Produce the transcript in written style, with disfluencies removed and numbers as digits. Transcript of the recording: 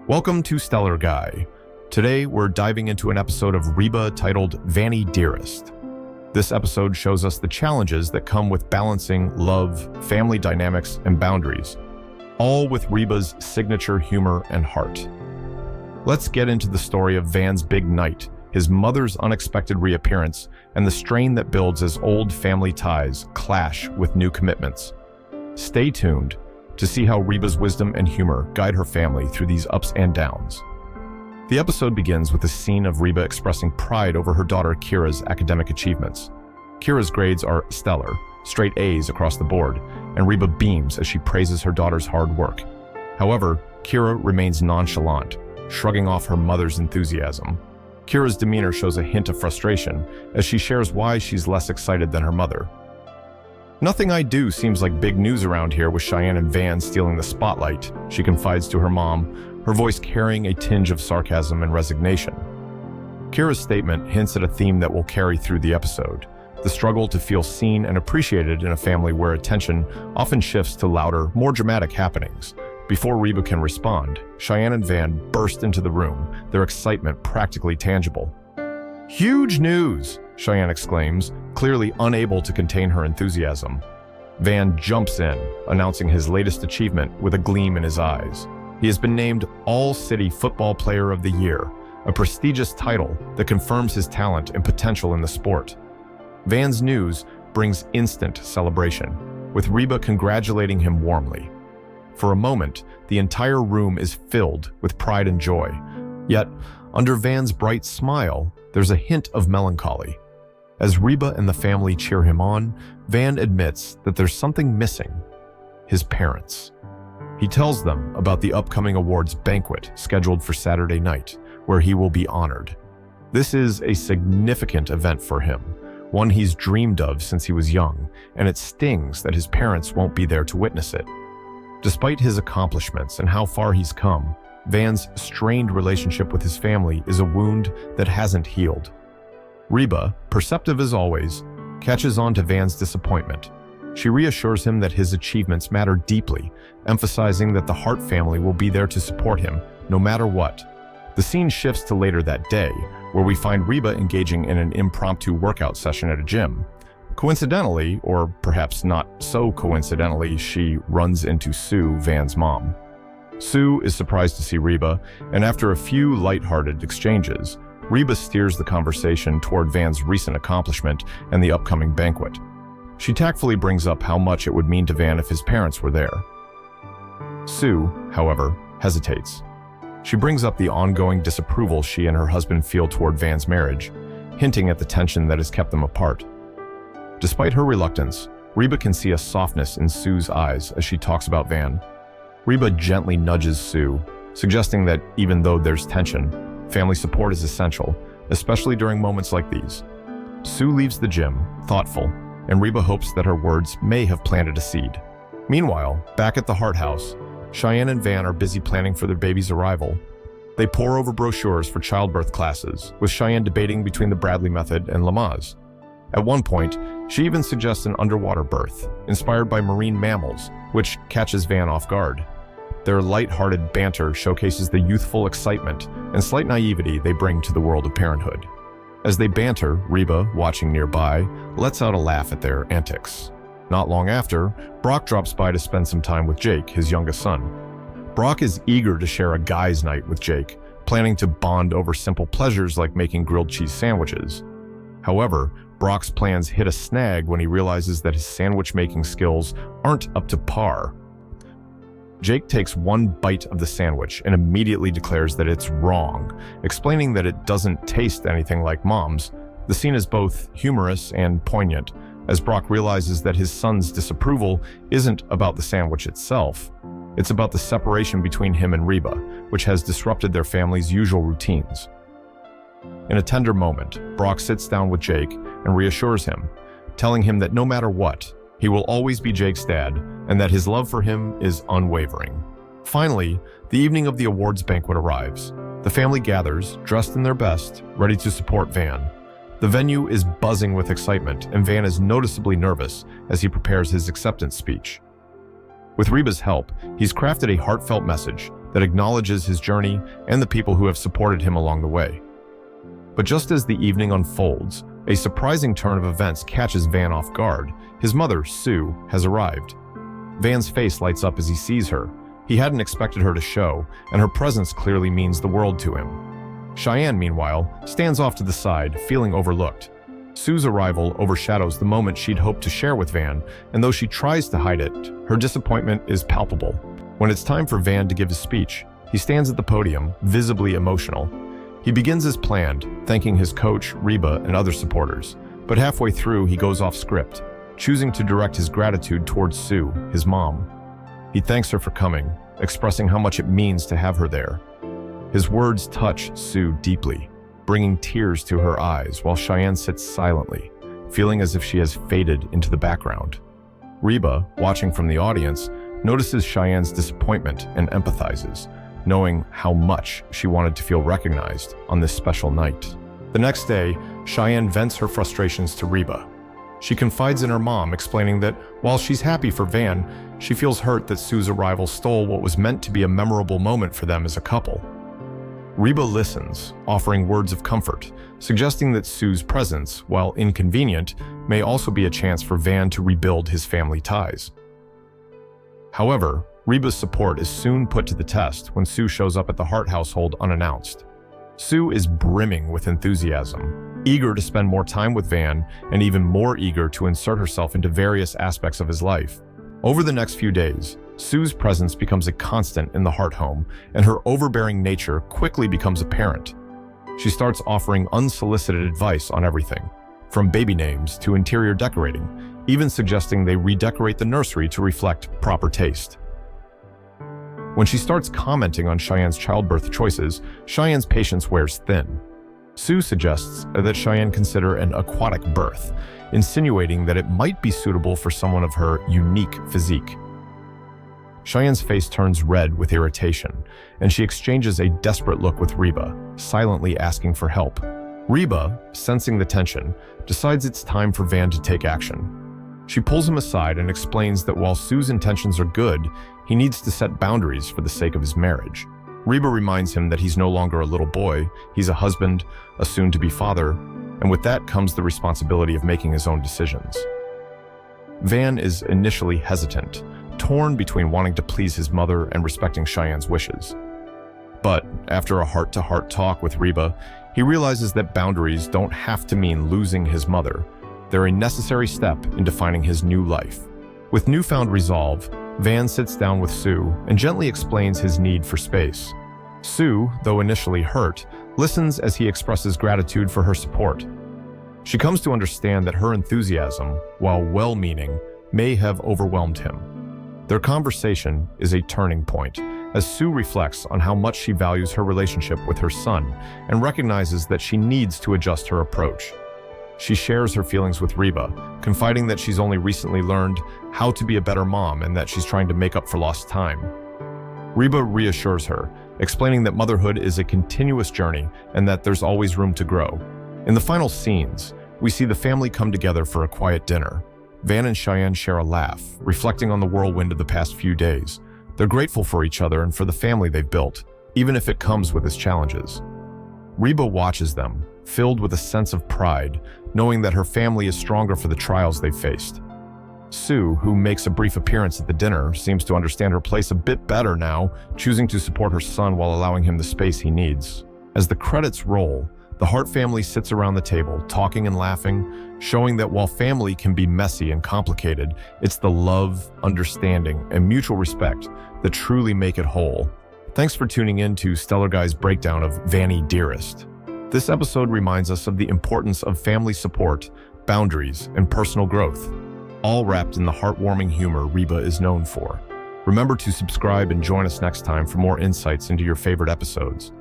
Welcome to Stellar Guy. Today, we're diving into an episode of Reba titled Vanny, Dearest. This episode shows us the challenges that come with balancing love, family dynamics, and boundaries, all with Reba's signature humor and heart. Let's get into the story of Van's big night, his mother's unexpected reappearance, and the strain that builds as old family ties clash with new commitments. Stay tuned to see how Reba's wisdom and humor guide her family through these ups and downs. The episode begins with a scene of Reba expressing pride over her daughter Kira's academic achievements. Kira's grades are stellar, straight A's across the board, and Reba beams as she praises her daughter's hard work. However, Kira remains nonchalant, shrugging off her mother's enthusiasm. Kira's demeanor shows a hint of frustration as she shares why she's less excited than her mother. "Nothing I do seems like big news around here with Cheyenne and Van stealing the spotlight," she confides to her mom, her voice carrying a tinge of sarcasm and resignation. Kira's statement hints at a theme that will carry through the episode: the struggle to feel seen and appreciated in a family where attention often shifts to louder, more dramatic happenings. Before Reba can respond, Cheyenne and Van burst into the room, their excitement practically tangible. "Huge news!" Cheyenne exclaims, clearly unable to contain her enthusiasm. Van jumps in, announcing his latest achievement with a gleam in his eyes. He has been named All-City Football Player of the Year, a prestigious title that confirms his talent and potential in the sport. Van's news brings instant celebration, with Reba congratulating him warmly. For a moment, the entire room is filled with pride and joy. Yet, under Van's bright smile, there's a hint of melancholy. As Reba and the family cheer him on, Van admits that there's something missing: his parents. He tells them about the upcoming awards banquet scheduled for Saturday night, where he will be honored. This is a significant event for him, one he's dreamed of since he was young, and it stings that his parents won't be there to witness it. Despite his accomplishments and how far he's come, Van's strained relationship with his family is a wound that hasn't healed. Reba, perceptive as always, catches on to Van's disappointment. She reassures him that his achievements matter deeply, emphasizing that the Hart family will be there to support him, no matter what. The scene shifts to later that day, where we find Reba engaging in an impromptu workout session at a gym. Coincidentally, or perhaps not so coincidentally, she runs into Sue, Van's mom. Sue is surprised to see Reba, and after a few lighthearted exchanges, Reba steers the conversation toward Van's recent accomplishment and the upcoming banquet. She tactfully brings up how much it would mean to Van if his parents were there. Sue, however, hesitates. She brings up the ongoing disapproval she and her husband feel toward Van's marriage, hinting at the tension that has kept them apart. Despite her reluctance, Reba can see a softness in Sue's eyes as she talks about Van. Reba gently nudges Sue, suggesting that even though there's tension, family support is essential, especially during moments like these. Sue leaves the gym, thoughtful, and Reba hopes that her words may have planted a seed. Meanwhile, back at the Hart house, Cheyenne and Van are busy planning for their baby's arrival. They pore over brochures for childbirth classes, with Cheyenne debating between the Bradley method and Lamaze. At one point, she even suggests an underwater birth, inspired by marine mammals, which catches Van off guard. Their light-hearted banter showcases the youthful excitement and slight naivety they bring to the world of parenthood. As they banter, Reba, watching nearby, lets out a laugh at their antics. Not long after, Brock drops by to spend some time with Jake, his youngest son. Brock is eager to share a guy's night with Jake, planning to bond over simple pleasures like making grilled cheese sandwiches. However, Brock's plans hit a snag when he realizes that his sandwich-making skills aren't up to par. Jake takes one bite of the sandwich and immediately declares that it's wrong, explaining that it doesn't taste anything like Mom's. The scene is both humorous and poignant, as Brock realizes that his son's disapproval isn't about the sandwich itself. It's about the separation between him and Reba, which has disrupted their family's usual routines. In a tender moment, Brock sits down with Jake and reassures him, telling him that no matter what, he will always be Jake's dad, and that his love for him is unwavering. Finally, the evening of the awards banquet arrives. The family gathers, dressed in their best, ready to support Van. The venue is buzzing with excitement, and Van is noticeably nervous as he prepares his acceptance speech. With Reba's help, he's crafted a heartfelt message that that acknowledges his journey and the people who have supported him along the way. But just as the evening unfolds, a surprising turn of events catches Van off guard. His mother, Sue, has arrived. Van's face lights up as he sees her. He hadn't expected her to show, and her presence clearly means the world to him. Cheyenne, meanwhile, stands off to the side, feeling overlooked. Sue's arrival overshadows the moment she'd hoped to share with Van, and though she tries to hide it, her disappointment is palpable. When it's time for Van to give his speech, he stands at the podium, visibly emotional. He begins as planned, thanking his coach, Reba, and other supporters, but halfway through he goes off script, choosing to direct his gratitude towards Sue, his mom. He thanks her for coming, expressing how much it means to have her there. His words touch Sue deeply, bringing tears to her eyes while Cheyenne sits silently, feeling as if she has faded into the background. Reba, watching from the audience, notices Cheyenne's disappointment and empathizes, knowing how much she wanted to feel recognized on this special night. The next day, Cheyenne vents her frustrations to Reba. She confides in her mom, explaining that while she's happy for Van, she feels hurt that Sue's arrival stole what was meant to be a memorable moment for them as a couple. Reba listens, offering words of comfort, suggesting that Sue's presence, while inconvenient, may also be a chance for Van to rebuild his family ties. However, Reba's support is soon put to the test when Sue shows up at the Hart household unannounced. Sue is brimming with enthusiasm, eager to spend more time with Van and even more eager to insert herself into various aspects of his life. Over the next few days, Sue's presence becomes a constant in the Hart home, and her overbearing nature quickly becomes apparent. She starts offering unsolicited advice on everything, from baby names to interior decorating, even suggesting they redecorate the nursery to reflect proper taste. When she starts commenting on Cheyenne's childbirth choices, Cheyenne's patience wears thin. Sue suggests that Cheyenne consider an aquatic birth, insinuating that it might be suitable for someone of her unique physique. Cheyenne's face turns red with irritation, and she exchanges a desperate look with Reba, silently asking for help. Reba, sensing the tension, decides it's time for Van to take action. She pulls him aside and explains that while Sue's intentions are good, he needs to set boundaries for the sake of his marriage. Reba reminds him that he's no longer a little boy, he's a husband, a soon-to-be father, and with that comes the responsibility of making his own decisions. Van is initially hesitant, torn between wanting to please his mother and respecting Cheyenne's wishes. But after a heart-to-heart talk with Reba, he realizes that boundaries don't have to mean losing his mother. They're a necessary step in defining his new life. With newfound resolve, Van sits down with Sue and gently explains his need for space. Sue, though initially hurt, listens as he expresses gratitude for her support. She comes to understand that her enthusiasm, while well-meaning, may have overwhelmed him. Their conversation is a turning point, as Sue reflects on how much she values her relationship with her son and recognizes that she needs to adjust her approach. She shares her feelings with Reba, confiding that she's only recently learned how to be a better mom and that she's trying to make up for lost time. Reba reassures her, explaining that motherhood is a continuous journey and that there's always room to grow. In the final scenes, we see the family come together for a quiet dinner. Van and Cheyenne share a laugh, reflecting on the whirlwind of the past few days. They're grateful for each other and for the family they've built, even if it comes with its challenges. Reba watches them, filled with a sense of pride, knowing that her family is stronger for the trials they've faced. Sue, who makes a brief appearance at the dinner, seems to understand her place a bit better now, choosing to support her son while allowing him the space he needs. As the credits roll, the Hart family sits around the table, talking and laughing, showing that while family can be messy and complicated, it's the love, understanding, and mutual respect that truly make it whole. Thanks for tuning in to Stellar Guy's breakdown of Vanny, Dearest. This episode reminds us of the importance of family support, boundaries, and personal growth, all wrapped in the heartwarming humor Reba is known for. Remember to subscribe and join us next time for more insights into your favorite episodes.